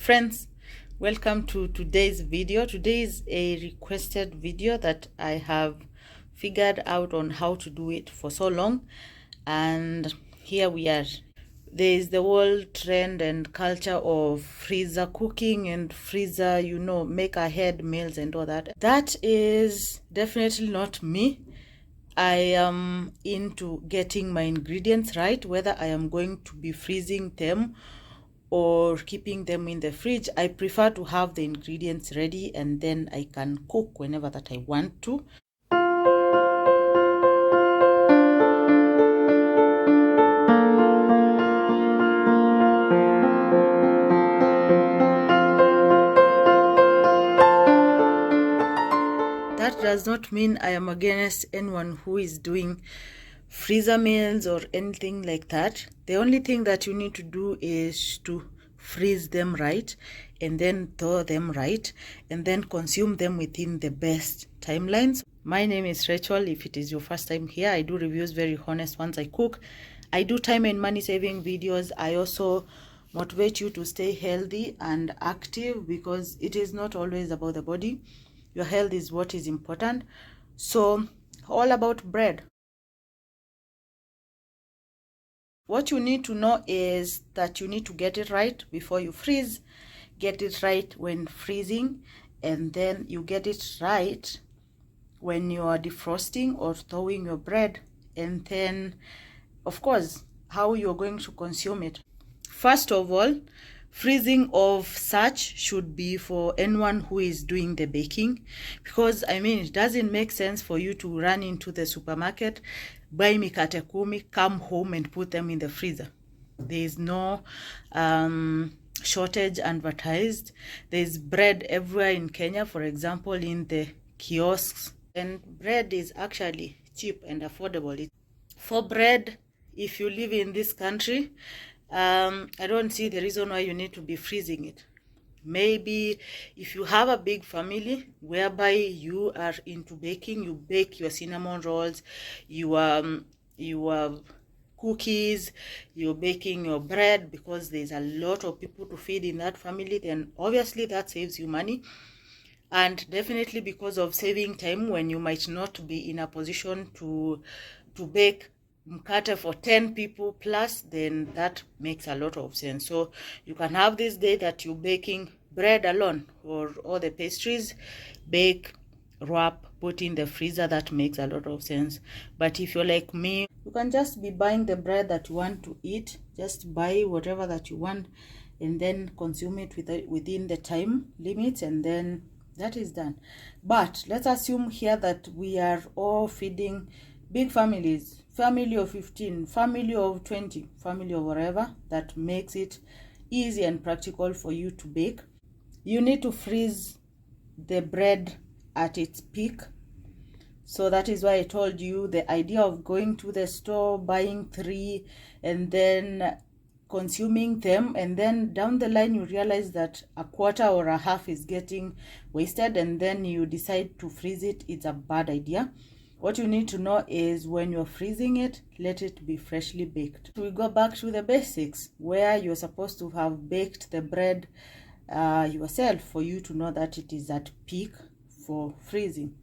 Friends, welcome to today's video. Today is a requested video that I have figured out on how to do it for so long, and here we are. There is the world trend and culture of freezer cooking and freezer, make ahead meals and all that. That is definitely not me. I am into getting my ingredients right, whether I am going to be freezing them or keeping them in the fridge. I prefer to have the ingredients ready and then I can cook whenever that I want to. That does not mean I am against anyone who is doing freezer meals or anything like that. The only thing that you need to do is to freeze them right and then thaw them right and then consume them within the best timelines. My name is Rachel. If it is your first time here, I do reviews, very honest ones. I cook. I do time and money saving videos. I also motivate you to stay healthy and active because it is not always about the body. Your health is what is important. So, all about bread. What you need to know is that you need to get it right before you freeze, get it right when freezing, and then you get it right when you are defrosting or thawing your bread, and then, of course, how you're going to consume it. First of all, freezing of such should be for anyone who is doing the baking, because it doesn't make sense for you to run into the supermarket, buy mikate kumi, come home and put them in the freezer. There is no shortage advertised. There's bread everywhere in Kenya, for example, in the kiosks, and bread is actually cheap and affordable. For bread, if you live in this country, I don't see the reason why you need to be freezing it. Maybe if you have a big family whereby you are into baking, you bake your cinnamon rolls, your cookies, you're baking your bread because there's a lot of people to feed in that family, then obviously that saves you money. And definitely because of saving time when you might not be in a position to bake mkate for 10 people plus, then that makes a lot of sense. So you can have this day that you're baking bread alone or all the pastries, bake, wrap, put in the freezer. That makes a lot of sense. But if you're like me, you can just be buying the bread that you want to eat. Just buy whatever that you want and then consume it within the time limits, and then that is done. But let's assume here that we are all feeding big families, family of 15, family of 20, family of whatever. That makes it easy and practical for you to bake. You need to freeze the bread at its peak. So that is why I told you the idea of going to the store, buying 3 and then consuming them, and then down the line you realize that a quarter or a half is getting wasted and then you decide to freeze it. It's a bad idea. What you need to know is when you're freezing it, let it be freshly baked. We go back to the basics where you're supposed to have baked the bread yourself for you to know that it is at peak for freezing.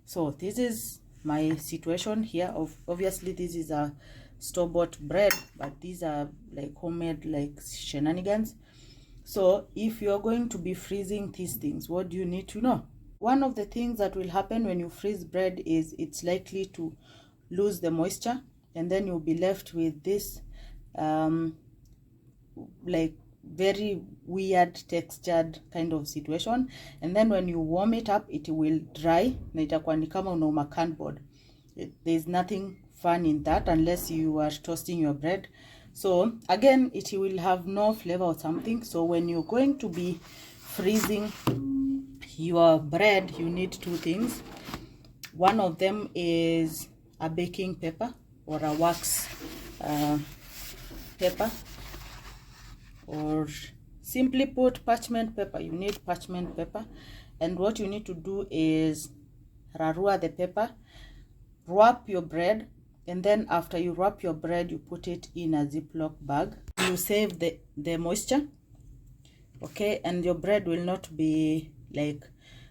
So this is my situation here. Obviously this is a store-bought bread, but these are like homemade, like shenanigans. So if you're going to be freezing these things, what do you need to know? One of the things that will happen when you freeze bread is it's likely to lose the moisture, and then you'll be left with this like very weird textured kind of situation. And then when you warm it up, it will dry na itakuwa ni kama unauma cardboard. There's nothing fun in that unless you are toasting your bread. So again, it will have no flavor or something. So when you're going to be freezing your bread, you need 2 things. One of them is a baking paper or a wax paper, or simply put parchment paper. You need parchment paper, and what you need to do is rarua the paper, wrap your bread, and then after you wrap your bread, you put it in a Ziploc bag. You save the moisture, okay, and your bread will not be like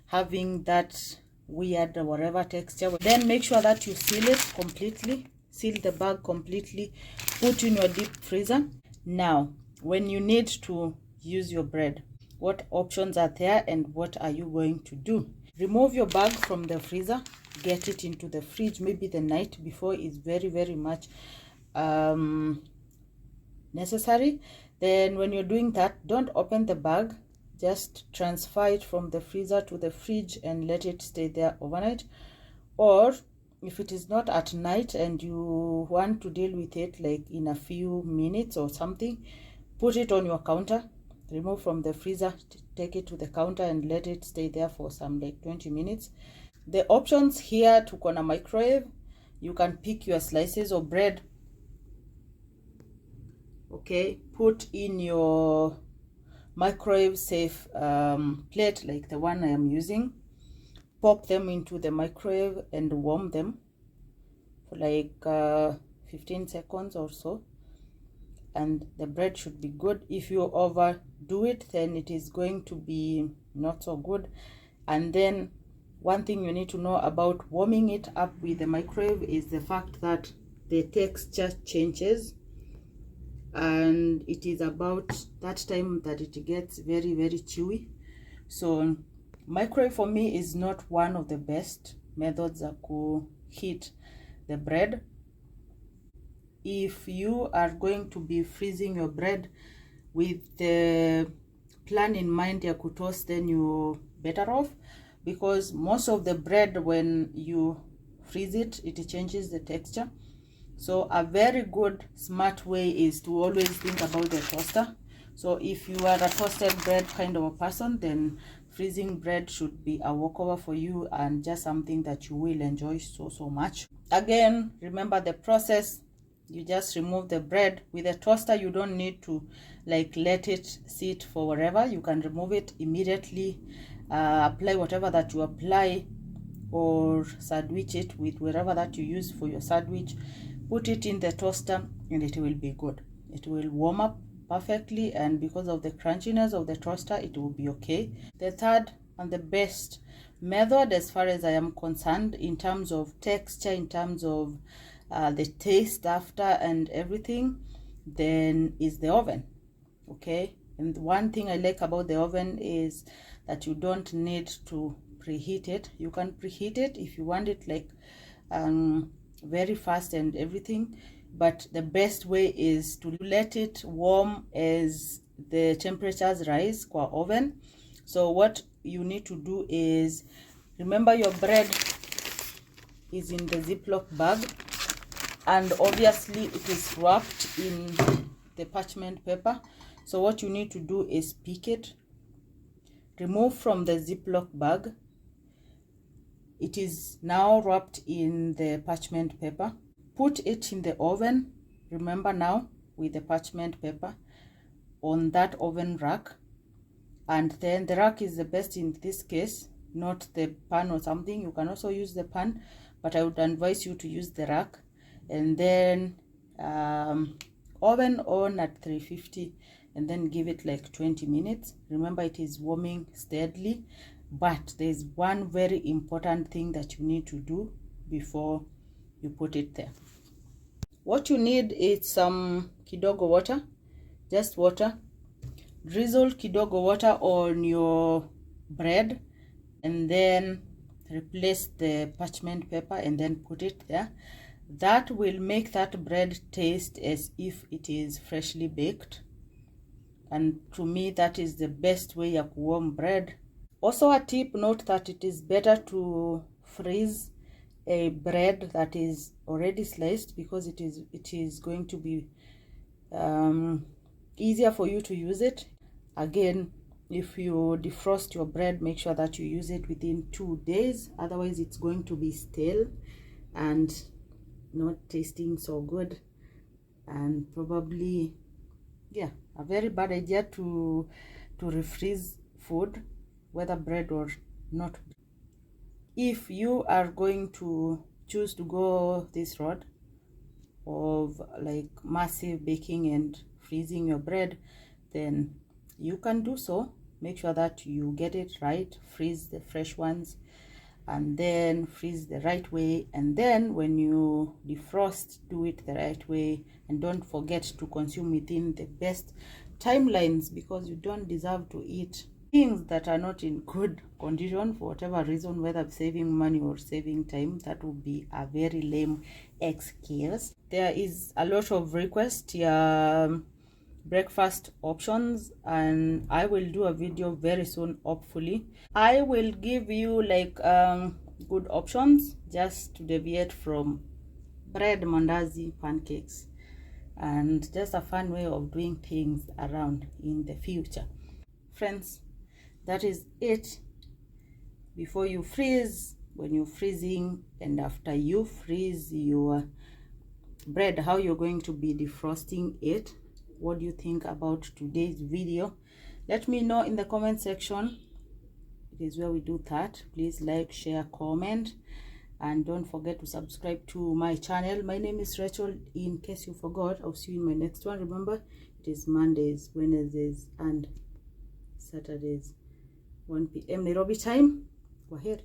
having that weird or whatever texture. Then make sure that you seal it completely, seal the bag completely, put in your deep freezer. Now when you need to use your bread, what options are there and what are you going to do? Remove your bag from the freezer, get it into the fridge maybe the night before is very much necessary. Then when you're doing that, don't open the bag, just transfer it from the freezer to the fridge and let it stay there overnight. Or if it is not at night and you want to deal with it like in a few minutes or something, put it on your counter, remove from the freezer, take it to the counter and let it stay there for some like 20 minutes. The options here to corner microwave, you can pick your slices of bread, okay, put in your microwave safe plate like the one I am using, pop them into the microwave and warm them for like 15 seconds or so, and the bread should be good. If you overdo it, then it is going to be not so good. And then one thing you need to know about warming it up with the microwave is the fact that the texture changes, and it is about that time that it gets very chewy. So microwave for me is not one of the best methods that could heat the bread. If you are going to be freezing your bread with the plan in mind ya kutoast, then you're better off, because most of the bread when you freeze it, it changes the texture. So a very good smart way is to always think about the toaster. So if you are a toasted bread kind of a person, then freezing bread should be a walkover for you and just something that you will enjoy so much. Again, remember the process. You just remove the bread. With a toaster, you don't need to like let it sit for whatever. You can remove it immediately, apply whatever that you apply, or sandwich it with whatever that you use for your sandwich. Put it in the toaster and it will be good. It will warm up perfectly, and because of the crunchiness of the toaster, it will be okay. The third and the best method, as far as I am concerned, in terms of texture, in terms of the taste after and everything, then is the oven. Okay, and one thing I like about the oven is that you don't need to preheat it. You can preheat it if you want it like very fast and everything, but the best way is to let it warm as the temperatures rise qua oven. So what you need to do is, remember your bread is in the Ziploc bag, and obviously it is wrapped in the parchment paper. So what you need to do is pick it, remove from the Ziploc bag. It is now wrapped in the parchment paper. Put it in the oven, remember now with the parchment paper, on that oven rack. And then the rack is the best in this case, not the pan or something. You can also use the pan, but I would advise you to use the rack. And then oven on at 350, and then give it like 20 minutes. Remember, it is warming steadily, but there's one very important thing that you need to do before you put it there. What you need is some kidogo water, just water. Drizzle kidogo water on your bread, and then replace the parchment paper and then put it there. That will make that bread taste as if it is freshly baked, and to me that is the best way of warm bread. Also a tip, note that it is better to freeze a bread that is already sliced, because it is going to be easier for you to use it. Again, if you defrost your bread, make sure that you use it within 2 days, otherwise it's going to be stale and not tasting so good, and probably, yeah, a very bad idea to refreeze food, whether bread or not. If you are going to choose to go this road of like massive baking and freezing your bread, then you can do so. Make sure that you get it right. Freeze the fresh ones and then freeze the right way, and then when you defrost, do it the right way, and don't forget to consume within the best timelines, because you don't deserve to eat things that are not in good condition for whatever reason, whether saving money or saving time. That would be a very lame excuse. There is a lot of requests here, breakfast options, and I will do a video very soon. Hopefully I will give you like good options, just to deviate from bread, mandazi, pancakes, and just a fun way of doing things around in the future. Friends, that is it. Before you freeze, when you're freezing, and after you freeze your bread, how you're going to be defrosting it. What do you think about today's video? Let me know in the comment section. It is where we do that. Please like, share, comment, and don't forget to subscribe to my channel. My name is Rachel, in case you forgot. I'll see you in my next one. Remember, it is Mondays, Wednesdays, and Saturdays, 1 p.m. Nairobi time. Go ahead.